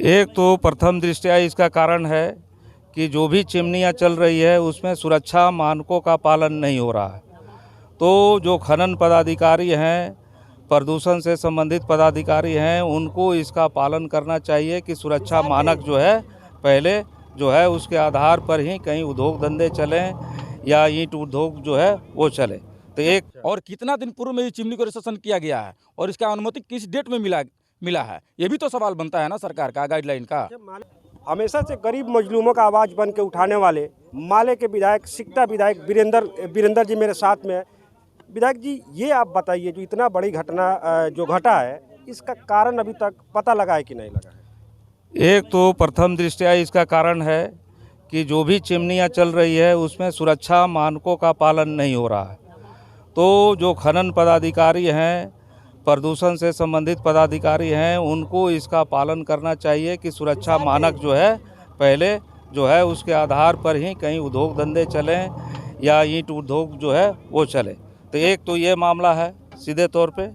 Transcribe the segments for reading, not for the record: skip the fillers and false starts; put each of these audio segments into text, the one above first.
एक तो प्रथम दृष्टया इसका कारण है कि जो भी चिमनियाँ चल रही है उसमें सुरक्षा मानकों का पालन नहीं हो रहा है। तो जो खनन पदाधिकारी हैं, प्रदूषण से संबंधित पदाधिकारी हैं, उनको इसका पालन करना चाहिए कि सुरक्षा मानक जो है पहले जो है उसके आधार पर ही कहीं उद्योग धंधे चलें या ईंट उद्योग जो है वो चले। तो एक और कितना दिन पूर्व में ये चिमनी को रजिस्ट्रेशन किया गया है और इसका अनुमति किस डेट में मिला है, ये भी तो सवाल बनता है ना सरकार का, गाइडलाइन का। हमेशा से गरीब मजलूमों का आवाज़ बन के उठाने वाले माले के विधायक सिकटा विधायक वीरेंद्र जी मेरे साथ में है। विधायक जी, ये आप बताइए, जो इतना बड़ी घटना जो घटा है, इसका कारण अभी तक पता लगा है कि नहीं लगा है? एक तो प्रथम दृष्टया इसका कारण है कि जो भी चिमनियाँ चल रही है उसमें सुरक्षा मानकों का पालन नहीं हो रहा है। तो जो खनन पदाधिकारी हैं, प्रदूषण से संबंधित पदाधिकारी हैं, उनको इसका पालन करना चाहिए कि सुरक्षा मानक जो है पहले जो है उसके आधार पर ही कहीं उद्योग धंधे चलें या ईंट उद्योग जो है वो चले। तो एक तो ये मामला है सीधे तौर पे।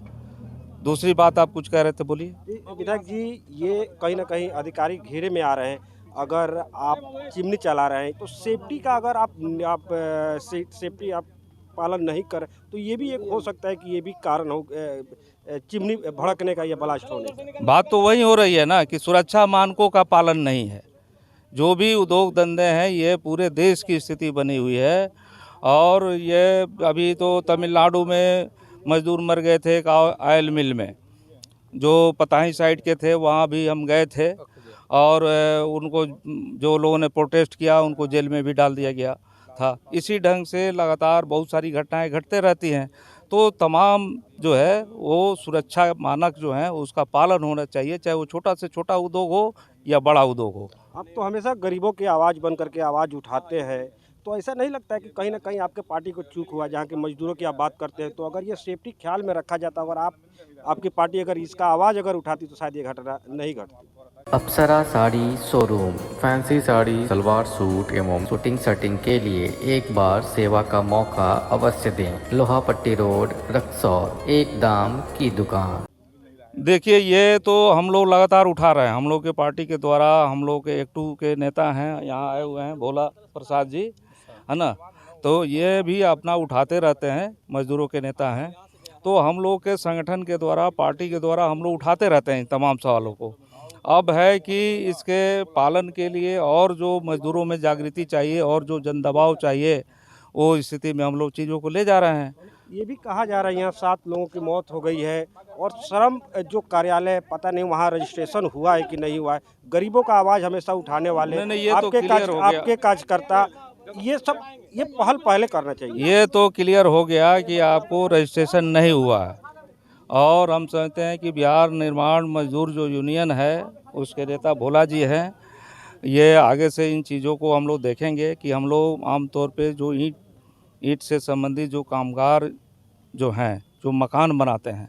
दूसरी बात आप कुछ कह रहे थे, बोलिए। विधायक जी, ये कहीं ना कहीं अधिकारी घेरे में आ रहे हैं। अगर आप चिमनी चला रहे हैं तो सेफ्टी का अगर आप सेफ्टी आप पालन नहीं कर, तो ये भी एक हो सकता है कि ये भी कारण हो चिमनी भड़कने का या ब्लास्ट होने का। बात तो वही हो रही है ना कि सुरक्षा मानकों का पालन नहीं है। जो भी उद्योग धंधे हैं ये पूरे देश की स्थिति बनी हुई है। और ये अभी तो तमिलनाडु में मजदूर मर गए थे एक ऑयल मिल में, जो पताही साइड के थे, वहाँ भी हम गए थे और उनको जो लोगों ने प्रोटेस्ट किया उनको जेल में भी डाल दिया गया था। इसी ढंग से लगातार बहुत सारी घटनाएं घटते रहती हैं। तो तमाम जो है वो सुरक्षा मानक जो हैं उसका पालन होना चाहिए, चाहे वो छोटा से छोटा उद्योग हो या बड़ा उद्योग हो। आप तो हमेशा गरीबों की आवाज़ बन करके आवाज़ उठाते हैं, तो ऐसा नहीं लगता है कि कहीं ना कहीं आपके पार्टी को चूक हुआ, जहाँ के मजदूरों की आप बात करते हैं, तो अगर ये सेफ्टी ख्याल में रखा जाता, अगर आपकी पार्टी अगर इसका आवाज़ अगर उठाती, तो शायद ये घटना नहीं घटती। Apsara sari showroom fancy sari, salwar suit एवं शूटिंग शर्टिंग के लिए एक बार सेवा का मौका अवश्य दें। लोहापट्टी रोड, रक्सौल, एक दाम की दुकान। देखिए, ये तो हम लोग लगातार उठा रहे हैं। हम लोग के पार्टी के द्वारा, हम लोग के एक्टू के नेता हैं, यहाँ आए हुए हैं भोला प्रसाद जी, है ना। तो ये भी अपना उठाते रहते हैं, मजदूरों के नेता हैं। तो हम लोग के संगठन के द्वारा, पार्टी के द्वारा हम लोग उठाते रहते हैं तमाम सवालों को। अब है कि इसके पालन के लिए और जो मजदूरों में जागृति चाहिए और जो जन दबाव चाहिए, वो स्थिति में हम लोग चीज़ों को ले जा रहे हैं। ये भी कहा जा रहा है यहाँ 7 लोगों की मौत हो गई है, और श्रम जो कार्यालय, पता नहीं वहाँ रजिस्ट्रेशन हुआ है कि नहीं हुआ है। गरीबों का आवाज़ हमेशा उठाने वाले नहीं, ये तो क्लियर हो गया। आपके कार्यकर्ता, ये पहल पहले करना चाहिए। ये तो क्लियर हो गया कि आपको रजिस्ट्रेशन नहीं हुआ है। और हम समझते हैं कि बिहार निर्माण मजदूर जो यूनियन है उसके नेता भोला जी हैं, ये आगे से इन चीज़ों को हम लोग देखेंगे कि हम लोग आमतौर पे जो ईंट से संबंधित जो कामगार जो हैं, जो मकान बनाते हैं,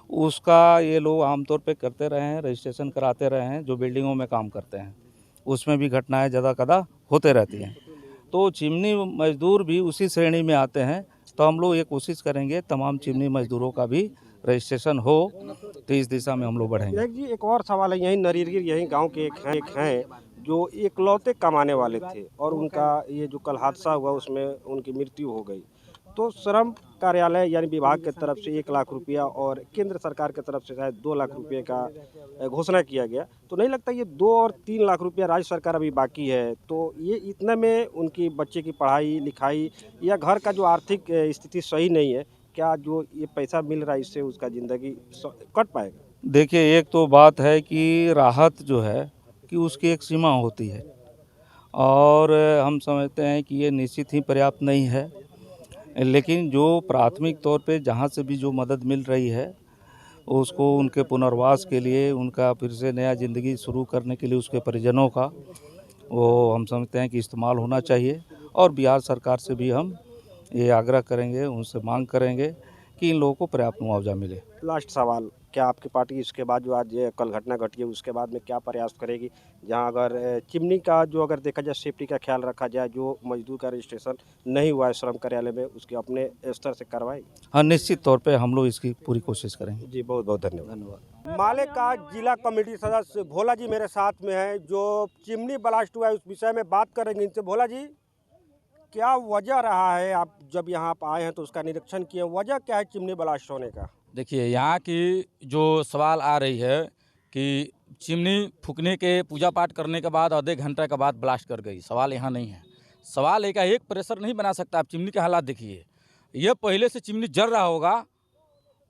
उसका ये लोग आमतौर पे करते रहे हैं, रजिस्ट्रेशन कराते रहे हैं। जो बिल्डिंगों में काम करते हैं उसमें भी घटनाएं ज़्यादा कदा होते रहती हैं। तो चिमनी मजदूर भी उसी श्रेणी में आते हैं। तो हम लोग ये कोशिश करेंगे तमाम चिमनी मजदूरों का भी रजिस्ट्रेशन हो, तो इस दिशा में हम लोग बढ़ेंगे। विधायक जी, एक और सवाल है। यहीं नरीरगिर, यहीं गांव के एक हैं जो इकलौते कमाने वाले थे, और उनका ये जो कल हादसा हुआ उसमें उनकी मृत्यु हो गई। तो श्रम कार्यालय यानी विभाग की तरफ से 1 लाख रुपया और केंद्र सरकार की तरफ से शायद 2 लाख रुपये का घोषणा किया गया। तो नहीं लगता ये 2 और 3 लाख रुपया राज्य सरकार अभी बाकी है, तो ये इतने में उनकी बच्चे की पढ़ाई लिखाई या घर का जो आर्थिक स्थिति सही नहीं है, क्या जो ये पैसा मिल रहा है इससे उसका ज़िंदगी कट पाएगा? देखिए, एक तो बात है कि राहत जो है कि उसकी एक सीमा होती है, और हम समझते हैं कि ये निश्चित ही पर्याप्त नहीं है। लेकिन जो प्राथमिक तौर पे जहाँ से भी जो मदद मिल रही है, उसको उनके पुनर्वास के लिए, उनका फिर से नया ज़िंदगी शुरू करने के लिए उसके परिजनों का, वो हम समझते हैं कि इस्तेमाल होना चाहिए। और बिहार सरकार से भी हम ये आग्रह करेंगे, उनसे मांग करेंगे कि इन लोगों को पर्याप्त मुआवजा मिले। लास्ट सवाल, क्या आपकी पार्टी इसके बाद जो आज ये कल घटना घटी है उसके बाद में क्या प्रयास करेगी, जहां अगर चिमनी का जो अगर देखा जाए सेफ्टी का ख्याल रखा जाए, जो मजदूर का रजिस्ट्रेशन नहीं हुआ है श्रम कार्यालय में उसकी अपने स्तर से कार्रवाई? हाँ, निश्चित तौर पे हम लोग इसकी पूरी कोशिश करेंगे। जी, बहुत बहुत धन्यवाद। माले का जिला कमेटी सदस्य भोला जी मेरे साथ में है, जो चिमनी ब्लास्ट हुआ है उस विषय में बात करेंगे इनसे। भोला जी, क्या वजह रहा है, आप जब यहाँ आप आए हैं तो उसका निरीक्षण किए, वजह क्या है चिमनी ब्लास्ट होने का? देखिए, यहाँ की जो सवाल आ रही है कि चिमनी फूकने के पूजा पाठ करने के बाद आधे घंटे के बाद ब्लास्ट कर गई, सवाल यहाँ नहीं है। सवाल एक प्रेशर नहीं बना सकता। आप चिमनी के हालात देखिए, ये पहले से चिमनी जल रहा होगा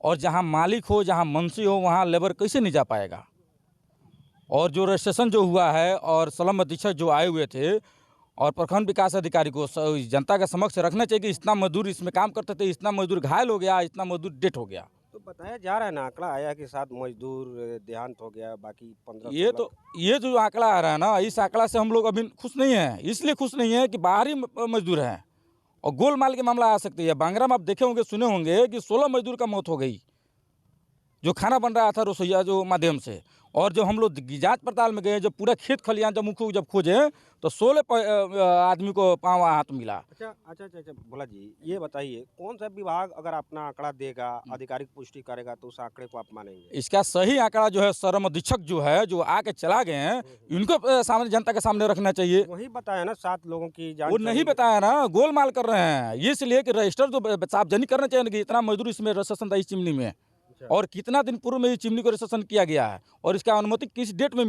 और जहाँ मालिक हो, जहाँ मंत्री हो, वहाँ लेबर कैसे नहीं जा पाएगा। और जो रजिस्ट्रेशन जो हुआ है और श्रम अधीक्षक जो आए हुए थे और प्रखंड विकास अधिकारी को जनता के समक्ष रखना चाहिए कि इतना मजदूर इसमें काम करते थे, इतना मजदूर घायल हो गया, इतना मजदूर डेथ हो गया। तो बताया जा रहा है ना, आंकड़ा आया कि 7 मजदूर देहांत हो गया, बाकी 15। ये जो आंकड़ा आ रहा है ना, इस आंकड़ा से हम लोग अभी खुश नहीं हैं। इसलिए खुश नहीं है कि बाहरी मजदूर हैं और गोलमाल के मामला आ सकती है। बांगरा में आप देखे होंगे, सुने होंगे कि 16 मजदूर का मौत हो गई, जो खाना बन रहा था रसोईया जो माध्यम से। और जो हम लोग जांच पड़ताल में गए, जब पूरा खेत खलियान जब मुख्य जब खोजे तो 16 आदमी को पाँव हाथ मिला। अच्छा, भोला जी, ये बताइए कौन सा विभाग अगर अपना आंकड़ा देगा, आधिकारिक पुष्टि करेगा तो उस आंकड़े को आप मानेंगे? इसका सही आंकड़ा जो है श्रम अधीक्षक जो है, जो आके चला गए हैं, इनको सामने जनता के सामने रखना चाहिए। वही बताया ना, 7 लोगों की जान। वो नहीं बताया ना, गोलमाल कर रहे हैं। इसलिए कि रजिस्टर जो सार्वजनिक करना चाहिए कि इतना मजदूर इसमें रजिस्ट्रेशन था इस चिमनी में, और कितना दिन पूर्व में इस चिमनी को रजिस्ट्रेशन किया गया है, और इसका अनुमति किस डेट में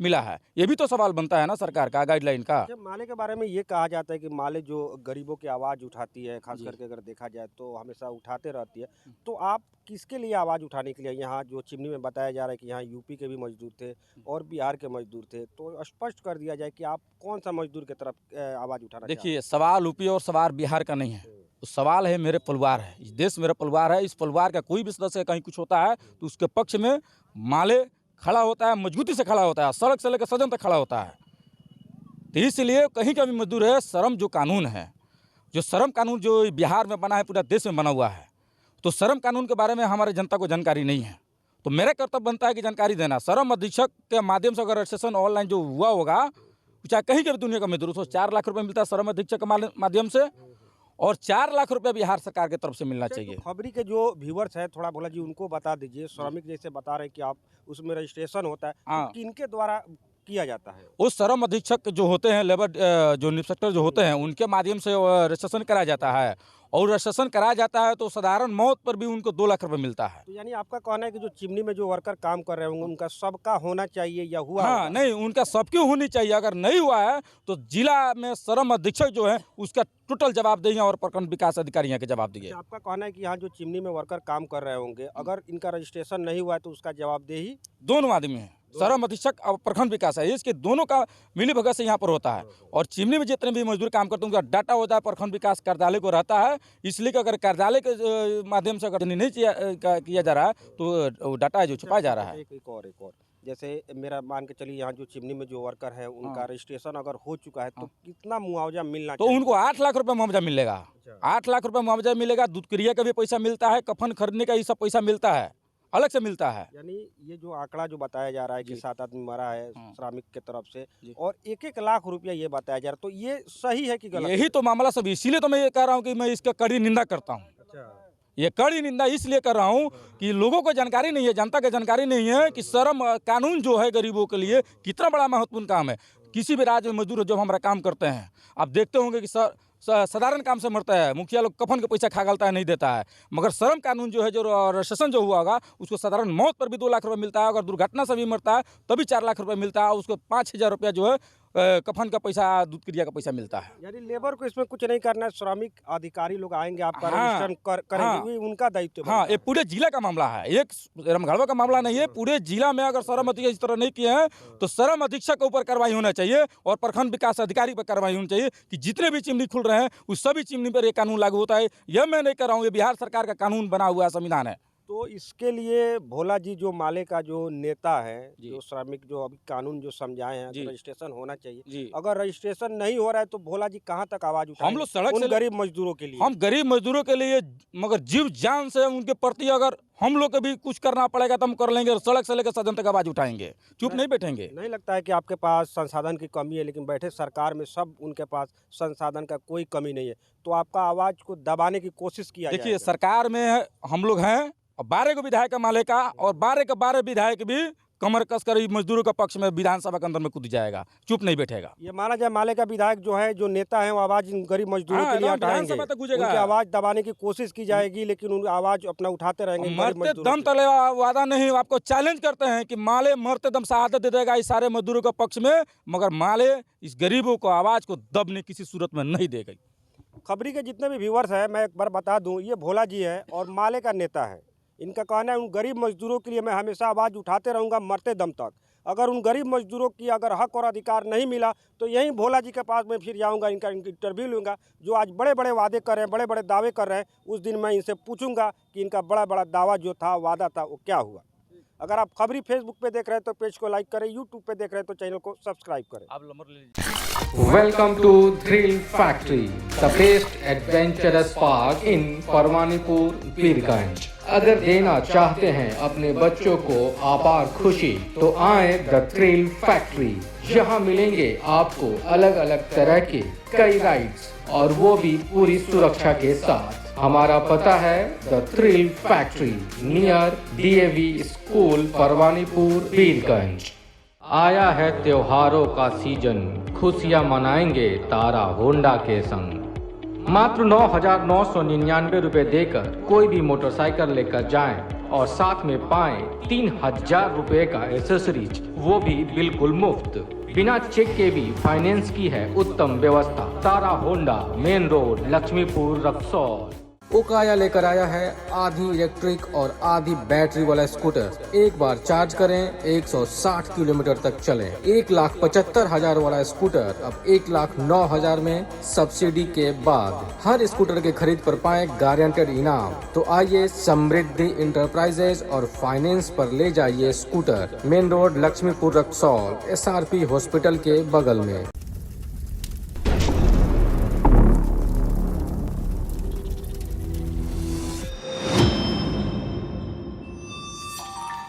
मिला है। ये भी तो सवाल बनता है ना सरकार का, गाइडलाइन का। माले के बारे में ये कहा जाता है कि माले जो गरीबों की आवाज़ उठाती है, खास करके अगर देखा जाए तो हमेशा उठाते रहती है। तो आप किसके लिए आवाज़ उठाने के लिए यहाँ जो चिमनी में बताया जा रहा है कि यहाँ यूपी के भी मजदूर थे और बिहार के मजदूर थे, तो स्पष्ट कर दिया जाए कि आप कौन सा मजदूर की तरफ आवाज़ उठाना? देखिए, सवाल यूपी और सवाल बिहार का नहीं है, तो सवाल है मेरे परिवार है, इस देश मेरा परिवार है। इस परिवार का कोई भी सदस्य कहीं कुछ होता है तो उसके पक्ष में माले खड़ा होता है, मजबूती से खड़ा होता है, सड़क से लेकर सदन तक खड़ा होता है। तो इसलिए कहीं का भी मजदूर है, श्रम जो कानून है, जो श्रम कानून जो बिहार में बना है, पूरा देश में बना हुआ है, तो श्रम कानून के बारे में हमारे जनता को जानकारी नहीं है। तो मेरा कर्तव्य बनता है कि जानकारी देना। श्रम अधीक्षक के माध्यम से अगर रजिस्ट्रेशन ऑनलाइन जो हुआ होगा, चाहे कहीं के भी दुनिया का मजदूर, उसको 4 लाख रुपये मिलता है श्रम अधीक्षक के माध्यम से, और 4 लाख रुपए बिहार सरकार की तरफ से मिलना चाहिए। तो खबरी के जो व्यूवर्स है, थोड़ा भोला जी उनको बता दीजिए, श्रमिक जैसे बता रहे हैं कि आप उसमें रजिस्ट्रेशन होता है, तो किनके द्वारा किया जाता है? उस श्रम अधीक्षक जो होते हैं, लेबर जो इंस्पेक्टर जो होते हैं, उनके माध्यम से रजिस्ट्रेशन कराया जाता है, और रजिस्ट्रेशन कराया जाता है तो साधारण मौत पर भी उनको 2 लाख रुपए मिलता है। तो यानी आपका कहना है कि जो चिमनी में जो वर्कर काम कर रहे होंगे उनका सबका होना चाहिए या हुआ? हाँ, नहीं, उनका सबकी होनी चाहिए। अगर नहीं हुआ है तो जिला में श्रम अधीक्षक जो है उसका टोटल जवाब देंगे और प्रखंड विकास अधिकारी यहाँ के जवाब देंगे। आपका कहना है कि यहाँ जो चिमनी में वर्कर काम कर रहे होंगे, अगर इनका रजिस्ट्रेशन नहीं हुआ है तो उसका जवाबदेही दोनों आदमी हैं, श्रम अधीक्षक और प्रखंड विकास है, इसके दोनों का मिली भगत से यहाँ पर होता है। और चिमनी में जितने भी मजदूर काम करते हैं उनका डाटा होता है, प्रखंड विकास कार्यालय को रहता है। इसलिए कि अगर कार्यालय के माध्यम से अगर नहीं किया जा रहा है तो डाटा जो छुपाया जा रहा है। एक और जैसे मेरा मान के चलिए, यहाँ जो चिमनी में जो वर्कर है उनका रजिस्ट्रेशन अगर हो चुका है तो कितना मुआवजा मिलना चाहिए? तो उनको 8 लाख रुपए मुआवजा मिलेगा। 8 लाख रुपए मुआवजा मिलेगा। दूध क्रिया का भी पैसा मिलता है, कफन खरीदने का ये सब पैसा मिलता है, अलग से मिलता है। यानी ये जो आंकड़ा जो बताया जा रहा है कि 7 आदमी मरा है श्रमिक के तरफ से, और 1-1 लाख रुपया ये बताया जा रहा है, तो ये सही है कि गलत? यही तो मामला सब, इसीलिए तो मैं ये कह रहा हूँ कि मैं इसका कड़ी निंदा करता हूँ। ये कड़ी निंदा इसलिए कर रहा हूँ कि लोगों को जानकारी नहीं है, जनता को जानकारी नहीं है कि श्रम कानून जो है गरीबों के लिए कितना बड़ा महत्वपूर्ण काम है। किसी भी राज्य में मजदूर जब हमारा काम करते हैं, आप देखते होंगे कि साधारण काम से मरता है, मुखिया लोग कफन का पैसा खा गालता है, नहीं देता है। मगर श्रम कानून जो है, जो रजिस्ट्रेशन जो हुआ होगा, उसको साधारण मौत पर भी 2 लाख रुपये मिलता है। अगर दुर्घटना से भी मरता है तभी 4 लाख रुपये मिलता है। उसको 5,000 रुपया जो है कफन का पैसा, दूध क्रिया का पैसा मिलता है। यानी लेबर को इसमें कुछ नहीं करना है, श्रमिक अधिकारी लोग आएंगे, आपका रजिस्ट्रेशन करेंगे, उनका दायित्व। हाँ, ये पूरे जिला का मामला है, एक रामगढ़वा का मामला नहीं है। पूरे जिला में अगर श्रम अधीक्षक इस तरह नहीं किए हैं तो श्रम अधीक्षक के ऊपर कार्रवाई होना चाहिए और प्रखंड विकास अधिकारी पर कार्रवाई होनी चाहिए कि जितने भी चिमनी खुल रहे हैं उस सभी चिमनी पर ये कानून लागू होता है। यह मैं नहीं कर रहा हूँ, ये बिहार सरकार का कानून बना हुआ संविधान है। तो इसके लिए भोला जी जो माले का जो नेता है, जी। जो श्रमिक जो अभी कानून जो समझाए हैं, जी। तो रजिस्ट्रेशन होना चाहिए। जी अगर रजिस्ट्रेशन नहीं हो रहा है तो भोला जी कहाँ तक आवाज उठाएंगे? हम लोग सड़क उन से गरीब मजदूरों के लिए। हम गरीब मजदूरों के लिए मगर जीव जान से उनके प्रति अगर हम लोग को भी कुछ करना पड़ेगा तो हम कर लेंगे और सड़क से लेकर सदन तक आवाज उठाएंगे, चुप नहीं बैठेंगे। नहीं लगता है कि आपके पास संसाधन की कमी है, लेकिन बैठे सरकार में सब उनके पास संसाधन का कोई कमी नहीं है, तो आपका आवाज को दबाने की कोशिश किया देखिए जाएगा। सरकार में हम लोग हैं और 12 को विधायक है माले का, और 12 के 12 विधायक भी कमर कसकर इस मजदूरों के पक्ष में विधानसभा के अंदर में कूद जाएगा, चुप नहीं बैठेगा। ये माना जाए माले का विधायक जो है, जो नेता है, वो आवाज इन गरीब मजदूरों हाँ, के लिए एकदम उठाएंगे, विधानसभा तक गूंजेगा। उनकी आवाज दबाने की कोशिश की जाएगी, लेकिन उन आवाज अपना उठाते रहेंगे गरीब मरते मजदूरों दम की। तले वादा नहीं, आपको चैलेंज करते हैं कि माले मरते दम शहादत दे देगा इस सारे मजदूरों के पक्ष में, मगर माले इस गरीबों को आवाज को दबने किसी सूरत में नहीं देगा। खबरी के जितने भी व्यूअर्स हैं, मैं एक बार बता दूं, ये भोला जी है और माले का नेता है। इनका कहना है उन गरीब मजदूरों के लिए मैं हमेशा आवाज़ उठाते रहूंगा मरते दम तक। अगर उन गरीब मजदूरों की अगर हक और अधिकार नहीं मिला तो यहीं भोला जी के पास मैं फिर जाऊंगा, इनका इंटरव्यू लूँगा। जो आज बड़े बड़े वादे कर रहे हैं, बड़े बड़े दावे कर रहे हैं, उस दिन मैं इनसे पूछूंगा कि इनका बड़ा बड़ा दावा जो था, वादा था, वो क्या हुआ। अगर आप खबरी फेसबुक पे देख रहे हैं तो पेज को लाइक करें, यूट्यूब पे देख रहे हैं तो चैनल को सब्सक्राइब करें। आप नंबर ले लीजिए। Welcome to Thrill Factory, the best adventurous park in Parwanipur Pirganj. अगर देना चाहते हैं अपने बच्चों को अपार खुशी तो आए द थ्रिल फैक्ट्री। यहाँ मिलेंगे आपको अलग अलग तरह के कई राइड्स और वो भी पूरी सुरक्षा के साथ। हमारा पता है the thrill factory near DAV school Parwanipur Pirganj. आया है त्योहारों का सीजन, खुशियां मनाएंगे तारा होंडा के संग। मात्र 9,999 रुपए देकर कोई भी मोटरसाइकिल लेकर जाएं और साथ में पाएं 3,000 रुपए का एसेसरीज, वो भी बिल्कुल मुफ्त। बिना चेक के भी फाइनेंस की है उत्तम व्यवस्था। Tara Honda, main road, Laxmipur, Raxaul. Okaya लेकर आया है आधी इलेक्ट्रिक और आधी बैटरी वाला स्कूटर। एक बार चार्ज करें 160 किलोमीटर तक चलें। 1,75,000 वाला स्कूटर अब 1,09,000 में सब्सिडी के बाद। हर स्कूटर के खरीद पर पाएं गारंटेड इनाम। तो आइए समृद्धि इंटरप्राइजेज और फाइनेंस पर ले जाइए scooter. Main road, Laxmipur, Raxaul, SRP hospital के बगल में।